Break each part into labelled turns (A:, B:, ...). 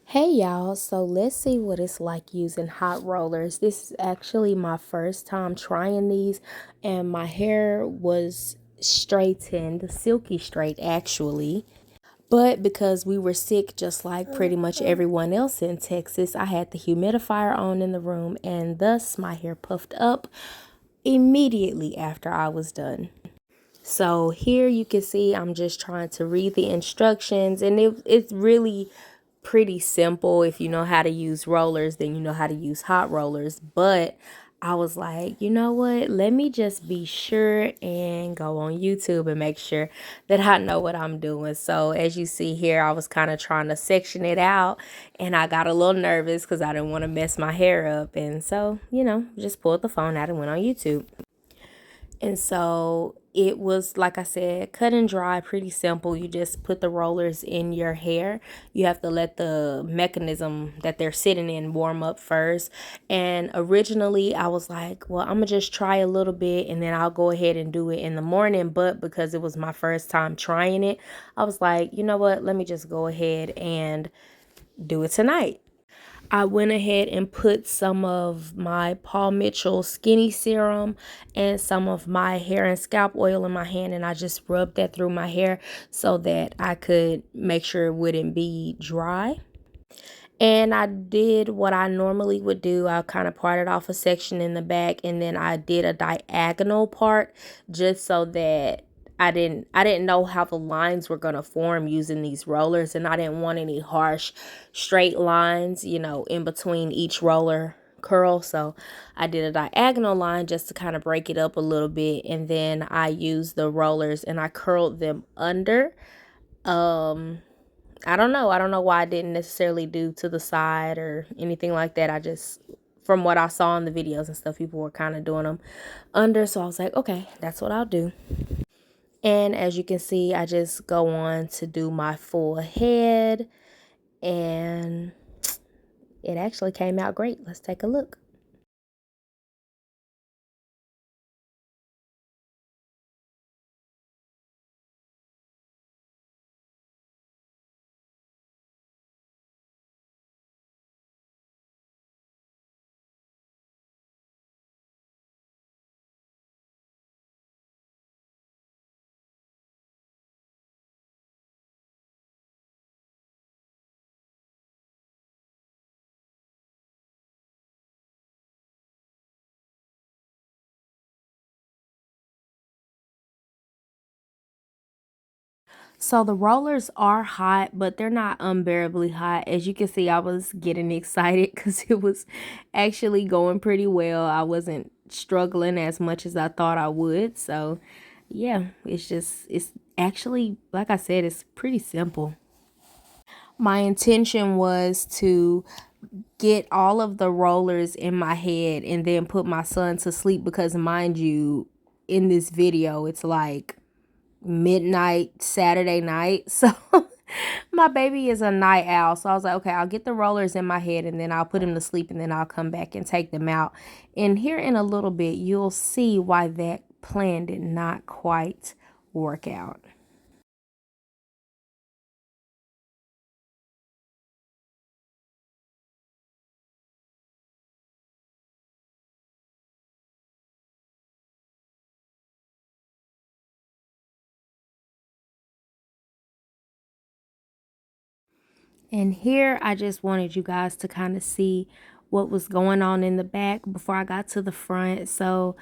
A: Hey y'all, so let's see what it's like using hot rollers. This is actually my first time trying these, and my hair was straightened, silky straight actually. But because we were sick, just like pretty much everyone else in Texas, I had the humidifier on in the room, and thus my hair puffed up immediately after I was done. So here you can see I'm just trying to read the instructions, and it's really pretty simple. If you know how to use rollers, then you know how to use hot rollers. But I was like, you know what? Let me just be sure and go on YouTube and make sure that I know what I'm doing. So as you see here, I was kind of trying to section it out, and I got a little nervous because I didn't want to mess my hair up. And so, just pulled the phone out and went on YouTube. And so it was, like I said, cut and dry, pretty simple. You just put the rollers in your hair. You have to let the mechanism that they're sitting in warm up first. And originally I was like, well, I'm going to just try a little bit and then I'll go ahead and do it in the morning. But because it was my first time trying it, I was like, you know what? Let me just go ahead and do it tonight. I went ahead and put some of my Paul Mitchell Skinny Serum and some of my hair and scalp oil in my hand, and I just rubbed that through my hair so that I could make sure it wouldn't be dry. And I did what I normally would do. I kind of parted off a section in the back, and then I did a diagonal part just so that I didn't know how the lines were going to form using these rollers, and I didn't want any harsh straight lines, in between each roller curl. So I did a diagonal line just to kind of break it up a little bit, and then I used the rollers and I curled them under. I don't know. I don't know why I didn't necessarily do to the side or anything like that. I just, from what I saw in the videos and stuff, people were kind of doing them under. So I was like, okay, that's what I'll do. And as you can see, I just go on to do my full head, and it actually came out great. Let's take a look. So the rollers are hot, but they're not unbearably hot. As you can see, I was getting excited because it was actually going pretty well. I wasn't struggling as much as I thought I would. So yeah, it's actually, like I said, it's pretty simple. My intention was to get all of the rollers in my head and then put my son to sleep because, mind you, in this video, it's like midnight Saturday night. So my baby is a night owl. So I was like, okay, I'll get the rollers in my head and then I'll put him to sleep and then I'll come back and take them out. And here in a little bit, you'll see why that plan did not quite work out. And here I just wanted you guys to kind of see what was going on in the back before I got to the front. So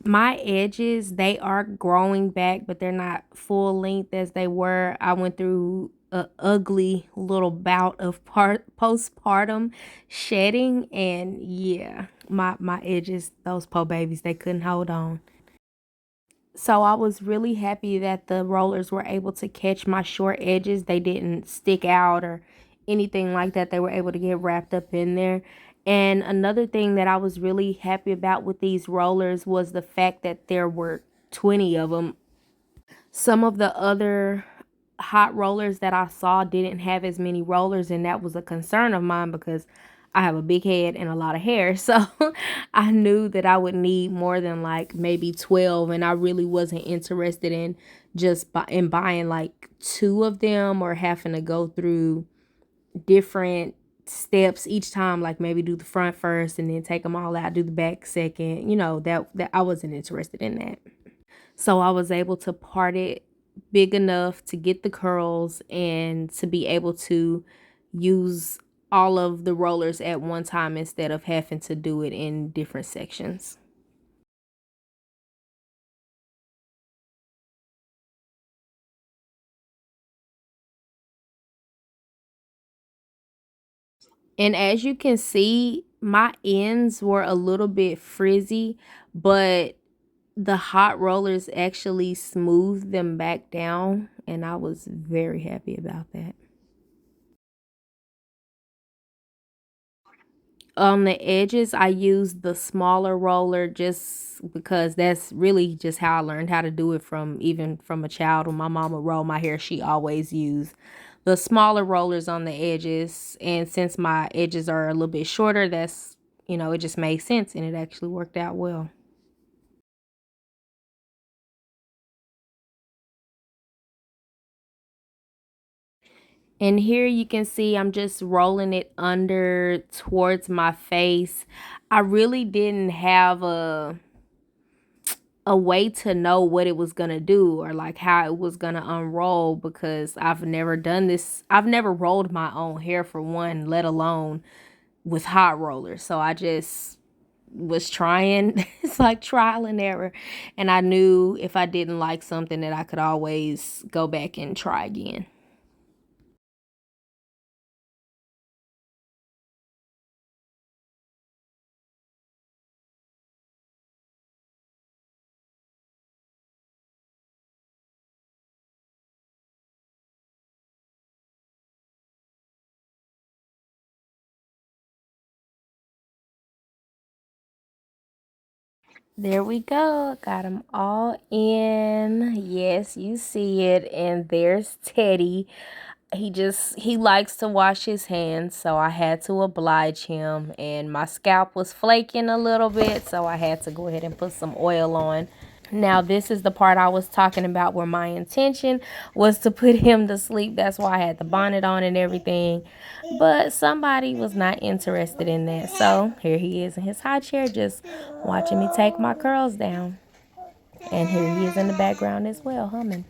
A: my edges, they are growing back, but they're not full length as they were. I went through a ugly little bout of postpartum shedding, and yeah, my edges, those po babies, they couldn't hold on. So I was really happy that the rollers were able to catch my short edges. They didn't stick out or anything like that. They were able to get wrapped up in there. And another thing that I was really happy about with these rollers was the fact that there were 20 of them. Some of the other hot rollers that I saw didn't have as many rollers, and that was a concern of mine because I have a big head and a lot of hair. So I knew that I would need more than like maybe 12, and I really wasn't interested in just buying like two of them or having to go through different steps each time, like maybe do the front first and then take them all out, do the back second. That I wasn't interested in that. So I was able to part it big enough to get the curls and to be able to use all of the rollers at one time instead of having to do it in different sections. And as you can see, my ends were a little bit frizzy, but the hot rollers actually smoothed them back down, and I was very happy about that. On the edges, I used the smaller roller just because that's really just how I learned how to do it from even from a child. When my mama rolled my hair, she always used the smaller rollers on the edges. And since my edges are a little bit shorter, it just made sense and it actually worked out well. And here you can see I'm just rolling it under towards my face. I really didn't have a way to know what it was gonna do or like how it was gonna unroll because I've never done this. I've never rolled my own hair for one, let alone with hot rollers. So I just was trying. It's like trial and error. And I knew if I didn't like something that I could always go back and try again. There we go. Got them all in. Yes, you see it. And there's Teddy. He likes to wash his hands, so I had to oblige him. And my scalp was flaking a little bit, so I had to go ahead and put some oil on. Now, this is the part I was talking about where my intention was to put him to sleep. That's why I had the bonnet on and everything. But somebody was not interested in that. So here he is in his high chair just watching me take my curls down. And here he is in the background as well, humming.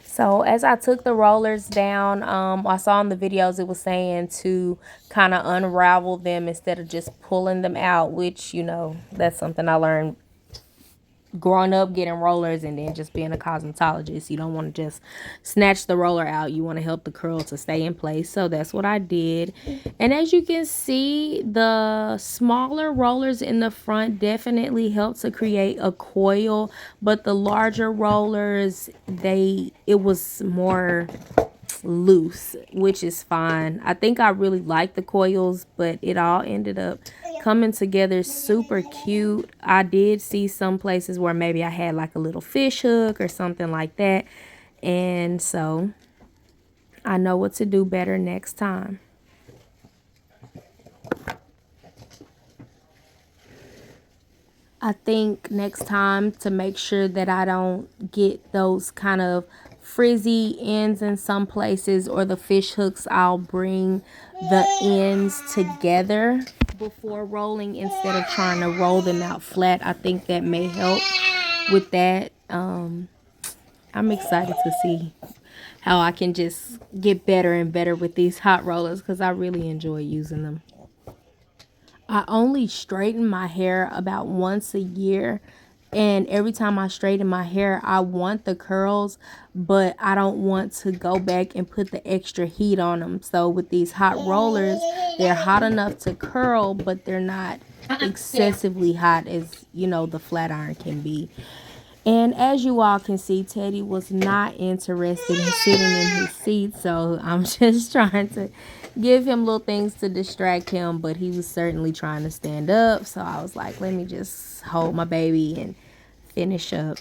A: So as I took the rollers down, I saw in the videos it was saying to kind of unravel them instead of just pulling them out, which, that's something I learned growing up getting rollers and then just being a cosmetologist. You don't want to just snatch the roller out. You want to help the curl to stay in place. So that's what I did. And as you can see, the smaller rollers in the front definitely help to create a coil, but the larger rollers, it was more loose, which is fine. I think I really like the coils, but it all ended up coming together super cute. I did see some places where maybe I had like a little fish hook or something like that. And so I know what to do better next time. I think next time to make sure that I don't get those kind of frizzy ends in some places or the fish hooks, I'll bring the ends together before rolling instead of trying to roll them out flat. I think that may help with that. I'm excited to see how I can just get better and better with these hot rollers because I really enjoy using them. I only straighten my hair about once a year. And every time I straighten my hair, I want the curls, but I don't want to go back and put the extra heat on them. So with these hot rollers, they're hot enough to curl, but they're not excessively hot as, the flat iron can be. And as you all can see, Teddy was not interested in sitting in his seat. So I'm just trying to give him little things to distract him. But he was certainly trying to stand up. So I was like, let me just hold my baby and finish up.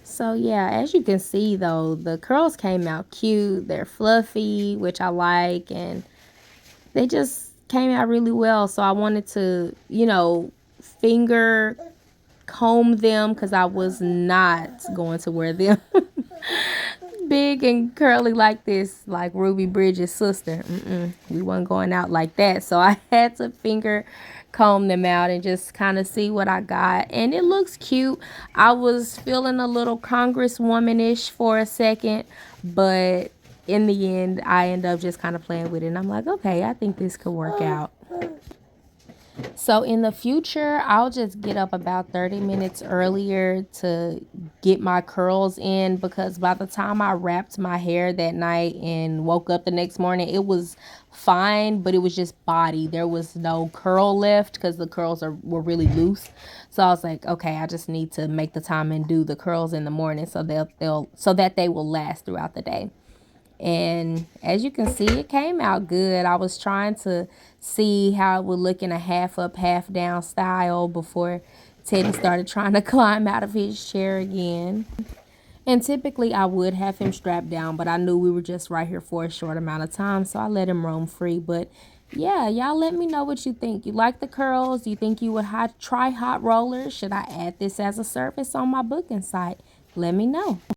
A: So yeah, as you can see though, the curls came out cute. They're fluffy, which I like. And they just came out really well. So I wanted to, finger comb them because I was not going to wear them big and curly like this, like Ruby Bridges' sister. We wasn't going out like that. So I had to finger comb them out and just kind of see what I got. And it looks cute. I was feeling a little congresswomanish for a second, but in the end, I end up just kind of playing with it. And I'm like, okay, I think this could work out. So in the future, I'll just get up about 30 minutes earlier to get my curls in, because by the time I wrapped my hair that night and woke up the next morning, it was fine, but it was just body. There was no curl left because the curls were really loose. So I was like, okay, I just need to make the time and do the curls in the morning so that they will last throughout the day. And as you can see, it came out good. I was trying to see how it would look in a half up, half down style before Teddy started trying to climb out of his chair again. And typically I would have him strapped down, but I knew we were just right here for a short amount of time, so I let him roam free. But yeah, y'all let me know what you think. You like the curls? Do you think you would try hot rollers? Should I add this as a service on my booking site? Let me know.